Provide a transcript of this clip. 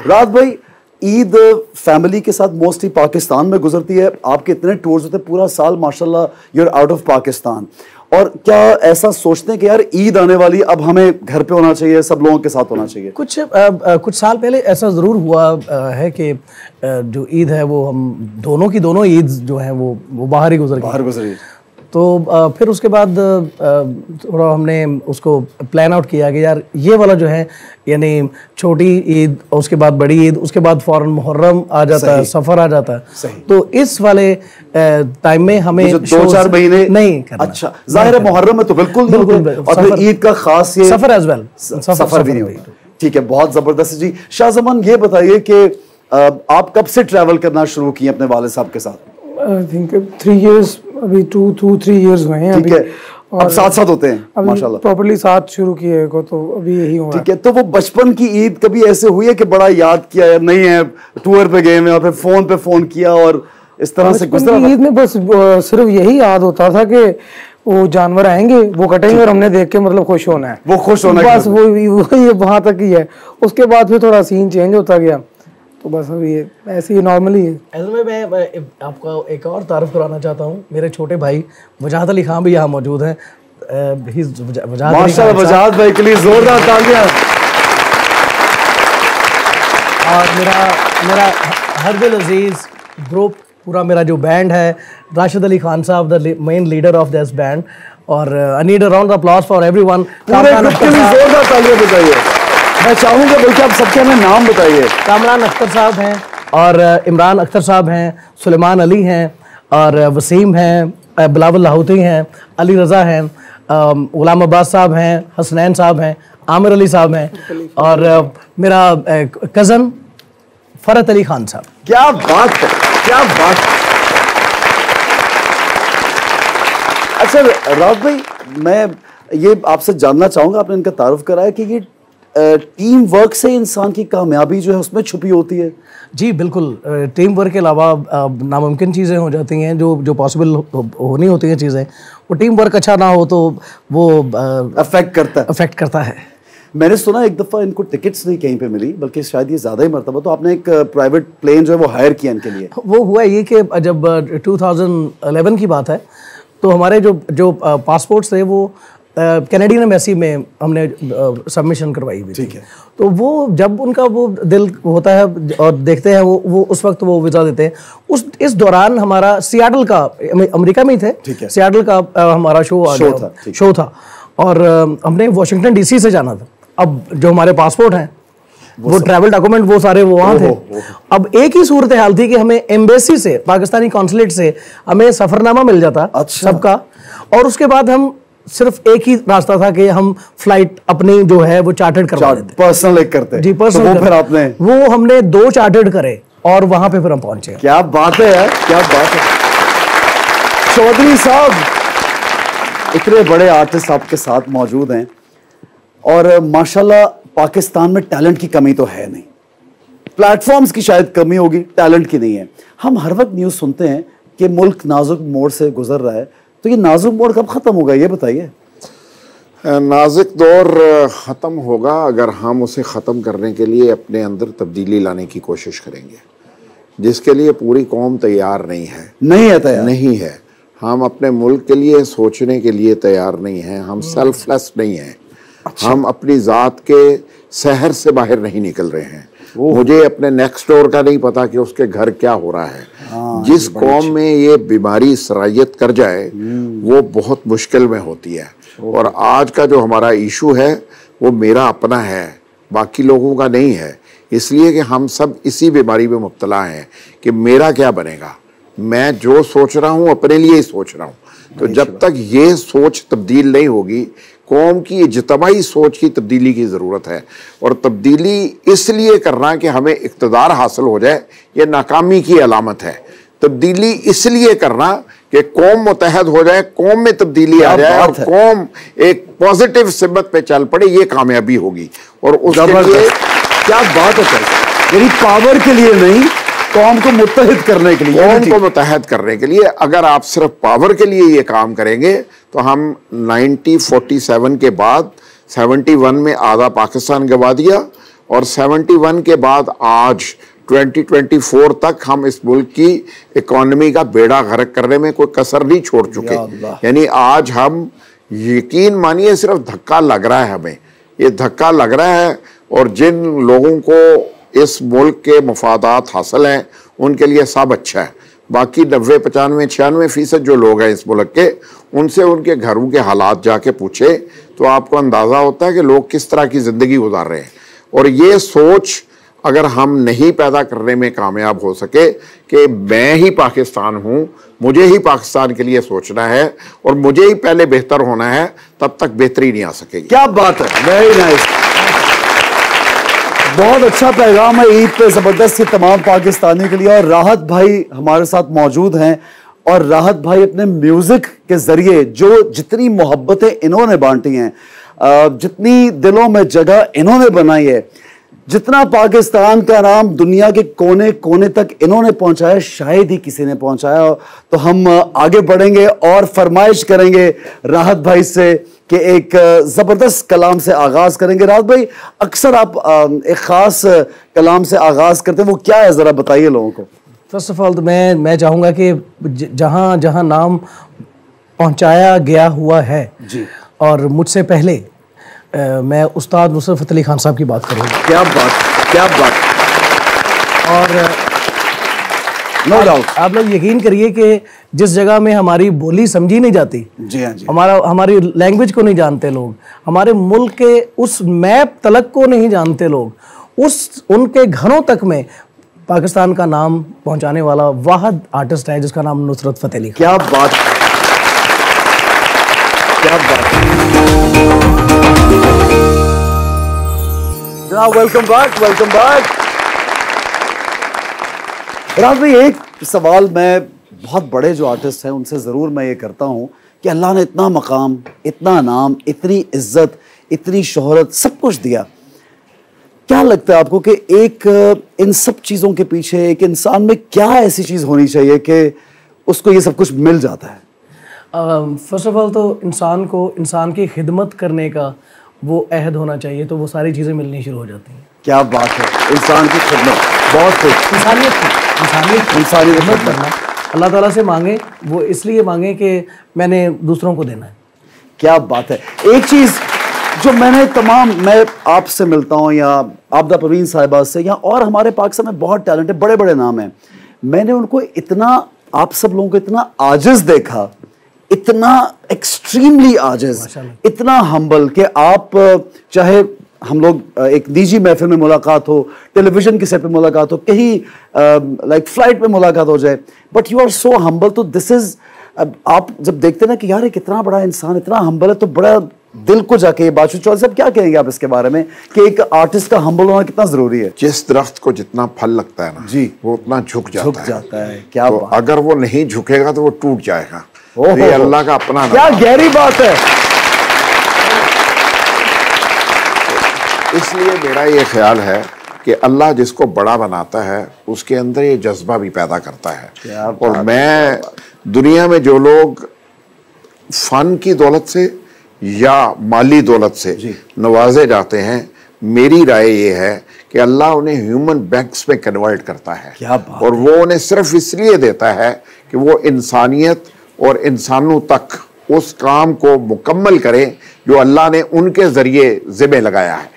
राहत भाई, ईद फैमिली के साथ मोस्टली पाकिस्तान में गुजरती है, आपके इतने टूर्स होते हैं पूरा साल माशाल्लाह, you are out of Pakistan, और क्या ऐसा सोचते हैं कि यार ईद आने वाली, अब हमें घर पे होना चाहिए, सब लोगों के साथ होना चाहिए? कुछ साल पहले ऐसा ज़रूर हुआ है कि जो ईद है वो हम दोनों ईद जो है वो बाहर ही गुजरी। तो फिर उसके बाद थोड़ा हमने उसको प्लान आउट किया कि यार ये वाला जो है, यानी छोटी ईद, उसके बाद बड़ी ईद, उसके बाद फौरन मुहर्रम आ जाता है, सफ़र आ जाता है, तो इस वाले टाइम में हमें 2-4 महीने नहीं करना। अच्छा, जाहिर है मुहर्रम में तो बिल्कुल और फिर ईद का खास ये सफ़र एज वेल, सफ़र भी नहीं होता। ठीक है, बहुत ज़बरदस्त जी। शाहज़मान, ये बताइए कि आप कब से ट्रैवल करना शुरू किए अपने वालिद साहब के साथ? आई थिंक 3 years, अभी 2-3 years हुए हैं अभी। अब साथ होते हैं माशाल्लाह, प्रॉपर्ली साथ शुरू किए को, तो अभी यही हुआ। ठीक है, तो वो बचपन की ईद कभी ऐसे हुई है कि बड़ा याद किया यार, नहीं है टूर पे गए हैं और फिर फोन पे फोन किया और इस तरह से गुजरा? ईद में बस सिर्फ यही याद होता था कि वो जानवर आएंगे, वो कटेंगे और हमने देख के मतलब खुश होना है, वो खुश होना है, बस वो ये वहां तक ही है। उसके बाद फिर थोड़ा सीन चेंज होता गया, तो बस अभी ये ऐसे ही नॉर्मली है। ऐसे में मैं आपको एक और तारुफ कराना चाहता हूँ, मेरे छोटे भाई वजाहत अली खान भी यहाँ मौजूद हैं। माशाल्लाह, वजाहत भाई के लिए जोरदार तालियां। और मेरा हरदिल अजीज ग्रुप, पूरा मेरा जो बैंड है, राशिद अली खान साहब the main leader of this band, और I need a round of applause for everyone. पूरे ग्रुप के लिए जोरदार तालियां बजाइए। मैं चाहूंगा बल्कि आप सबके हमें नाम बताइए। कामरान अख्तर साहब हैं, और इमरान अख्तर साहब हैं, सुलेमान अली हैं, और वसीम हैं, बिलावल लाहौती हैं, अली रज़ा हैं, गुलाम अब्बास साहब हैं, हसनैन साहब हैं, आमिर अली साहब हैं, और मेरा कज़न फ़रत अली खान साहब। क्या बात है, क्या बात है। अच्छा राहत भाई, मैं ये आपसे जानना चाहूंगा, आपने इनका तारुफ कराया कि ये टीम वर्क से इंसान की कामयाबी जो है उसमें छुपी होती है। जी बिल्कुल, टीम वर्क के अलावा नामुमकिन चीज़ें हो जाती हैं, जो पॉसिबल होनी होती हैं चीज़ें, वो टीम वर्क अच्छा ना हो तो वो अफेक्ट करता है। मैंने सुना एक दफ़ा इनको टिकट्स नहीं कहीं पे मिली, बल्कि शायद ये ज़्यादा ही मरतबा, तो आपने एक प्राइवेट प्लेन जो है वो हायर किया इनके लिए। वो हुआ ये कि जब 2011 की बात है, तो हमारे जो पासपोर्ट्स थे वो कैनेडियन एम्बेसी में हमने सबमिशन करवाई हुई। ठीक है, तो वो जब उनका वो दिल होता है और देखते हैं वो उस वक्त वो वीज़ा देते हैं। इस दौरान हमारा सियाटल का, अमेरिका में ही थे, सियाटल का हमारा शो था और हमने वाशिंगटन डीसी से जाना था। अब जो हमारे पासपोर्ट हैं, वो ट्रैवल डॉक्यूमेंट वो सारे वो वहाँ थे। अब एक ही सूरत हाल थी कि हमें एम्बेसी से, पाकिस्तानी कॉन्सुलेट से हमें सफरनामा मिल जाता सबका, और उसके बाद हम सिर्फ एक ही रास्ता था कि हम फ्लाइट अपनी जो है वो चार्टर्ड करवा लेते, पर्सनल एक करते। जी पर्सनल। तो फिर आपने वो हमने 2 चार्टर्ड करे और वहां पे फिर हम पहुंचे। क्या बात है यार, क्या बात है। चौधरी साहब, इतने बड़े आर्टिस्ट आपके साथ मौजूद हैं, और माशाल्लाह पाकिस्तान में टैलेंट की कमी तो है नहीं, प्लेटफॉर्म्स की शायद कमी होगी, टैलेंट की नहीं है। हम हर वक्त न्यूज़ सुनते हैं कि मुल्क नाजुक मोड़ से गुजर रहा है, तो ये नाजुक मोड़ कब ख़त्म होगा, ये बताइए। नाजुक दौर ख़त्म होगा अगर हम उसे ख़त्म करने के लिए अपने अंदर तब्दीली लाने की कोशिश करेंगे, जिसके लिए पूरी कौम तैयार नहीं है। नहीं है। हम अपने मुल्क के लिए सोचने के लिए तैयार नहीं हैं, हम सेल्फलेस नहीं हैं। अच्छा। हम अपनी ज़ात के शहर से बाहर नहीं निकल रहे हैं। मुझे अपने नेक्स्ट डोर का नहीं पता कि उसके घर क्या हो रहा है। जिस कौम में ये बीमारी सरायत कर जाए वो बहुत मुश्किल में होती है। और आज का जो हमारा इशू है वो मेरा अपना है, बाकी लोगों का नहीं है, इसलिए कि हम सब इसी बीमारी में मुब्तला हैं कि मेरा क्या बनेगा, मैं जो सोच रहा हूँ अपने लिए ही सोच रहा हूँ। तो जब तक ये सोच तब्दील नहीं होगी, कौम की इज्तमाही सोच की तब्दीली की ज़रूरत है। और तब्दीली इसलिए करना कि हमें इक़्तिदार हासिल हो जाए, ये नाकामी की अलामत है। तब्दीली इसलिए करना कि कौम मुतहद हो जाए, कौम में तब्दीली आ जाए और कौम एक पॉजिटिव सिमत पे चल पड़े, ये कामयाबी होगी। और उसके लिए क्या बात है, यानी पावर के लिए नहीं, कौम को मुत्तहिद करने के लिए, कौम को मुत्तहिद करने के लिए। अगर आप सिर्फ पावर के लिए ये काम करेंगे तो हम 1947 के बाद 71 में आधा पाकिस्तान गवा दिया और 71 के बाद आज 2024 तक हम इस मुल्क की इकोनॉमी का बेड़ा गर्क करने में कोई कसर नहीं छोड़ चुके। यानी आज हम, यकीन मानिए, सिर्फ धक्का लग रहा है, हमें ये धक्का लग रहा है, और जिन लोगों को इस मुल्क के मफादात हासिल हैं उनके लिए सब अच्छा है। बाकी 90, 95, 96% जो लोग हैं इस मुल्क के, उनसे उनके घरों के हालात जाके पूछे तो आपको अंदाज़ा होता है कि लोग किस तरह की ज़िंदगी गुजार रहे हैं। और ये सोच अगर हम नहीं पैदा करने में कामयाब हो सके कि मैं ही पाकिस्तान हूँ, मुझे ही पाकिस्तान के लिए सोचना है और मुझे ही पहले बेहतर होना है, तब तक बेहतरी नहीं आ सकेगी। क्या बात है, वेरी नाइस। बहुत अच्छा पैगाम है ईद पे ज़बरदस्त तमाम पाकिस्तानी के लिए। और राहत भाई हमारे साथ मौजूद हैं, और राहत भाई अपने म्यूज़िक के ज़रिए जो जितनी मोहब्बतें इन्होंने बांटी हैं, जितनी दिलों में जगह इन्होंने बनाई है, जितना पाकिस्तान का नाम दुनिया के कोने कोने तक इन्होंने पहुंचाया, शायद ही किसी ने पहुंचाया। तो हम आगे बढ़ेंगे और फरमाइश करेंगे राहत भाई से कि एक ज़बरदस्त कलाम से आगाज़ करेंगे। राहत भाई, अक्सर आप एक ख़ास कलाम से आगाज़ करते हैं, वो क्या है, ज़रा बताइए लोगों को। फर्स्ट ऑफ ऑल तो मैं चाहूँगा कि जहाँ जहाँ नाम पहुँचाया गया हुआ है जी, और मुझसे पहले मैं उस्ताद नुसरत फ़तेह अली खान साहब की बात करूँगा। क्या बात, क्या बात। और नो डाउट आप लोग यकीन करिए कि जिस जगह में हमारी बोली समझी नहीं जाती, जी हाँ जी, हमारी लैंग्वेज को नहीं जानते लोग, हमारे मुल्क के उस मैप तलक को नहीं जानते लोग, उनके घरों तक में पाकिस्तान का नाम पहुंचाने वाला वाहिद आर्टिस्ट है जिसका नाम नुसरत फ़तेह अली खान। क्या बात, क्या बात। जनाब वेलकम बैक, वेलकम बैक। राज भाई, एक सवाल मैं बहुत बड़े जो आर्टिस्ट हैं उनसे ज़रूर मैं ये करता हूँ कि अल्लाह ने इतना मकाम, इतना नाम, इतनी इज्जत, इतनी शोहरत, सब कुछ दिया, क्या लगता है आपको कि एक इन सब चीज़ों के पीछे एक इंसान में क्या ऐसी चीज़ होनी चाहिए कि उसको ये सब कुछ मिल जाता है? फर्स्ट ऑफ ऑल तो इंसान की खिदमत करने का वो अहद होना चाहिए, तो वो सारी चीज़ें मिलनी शुरू हो जाती हैं। क्या बात है, इंसान की खिदमत, बहुत कुछ, इंसानियत खिदमत करना, अल्लाह ताला से मांगे, वो इसलिए मांगे कि मैंने दूसरों को देना है। क्या बात है। एक चीज़ जो मैं आपसे मिलता हूँ या आबदा परवीन साहिबा से, या और हमारे पाकिस्तान में बहुत टैलेंट है, बड़े बड़े नाम हैं, मैंने उनको इतना, आप सब लोगों को इतना आजिज़ देखा, इतना एक्सट्रीमली आजिज़, इतना हम्बल कि आप चाहे हम लोग एक निजी महफिल में मुलाकात हो, टेलीविज़न की सेट पे मुलाकात हो, कहीं लाइक फ्लाइट पे मुलाकात हो जाए, but you are so humble. तो दिस इज़, आप जब देखते ना कि यार ये कितना बड़ा इंसान, इतना हम्बल है, तो बड़ा दिल को जाके ये बात। चौधरी साहब, क्या कहेंगे आप इसके बारे में कि एक आर्टिस्ट का हम्बल होना कितना ज़रूरी है? जिस दरख्त को जितना फल लगता है ना जी, वो उतना झुक जाता है। क्या तो बात। अगर वो नहीं झुकेगा तो वो टूट जाएगा। तो ये अल्लाह का अपना, क्या गहरी बात है। इसलिए मेरा ये ख्याल है कि अल्लाह जिसको बड़ा बनाता है उसके अंदर ये जज्बा भी पैदा करता है। और मैं दुनिया में जो लोग फन की दौलत से या माली दौलत से नवाजे जाते हैं, मेरी राय ये है कि अल्लाह उन्हें ह्यूमन बैंक्स में कन्वर्ट करता है। और वो उन्हें सिर्फ इसलिए देता है कि वो इंसानियत और इंसानों तक उस काम को मुकम्मल करें जो अल्लाह ने उनके ज़रिए ज़िम्मे लगाया है।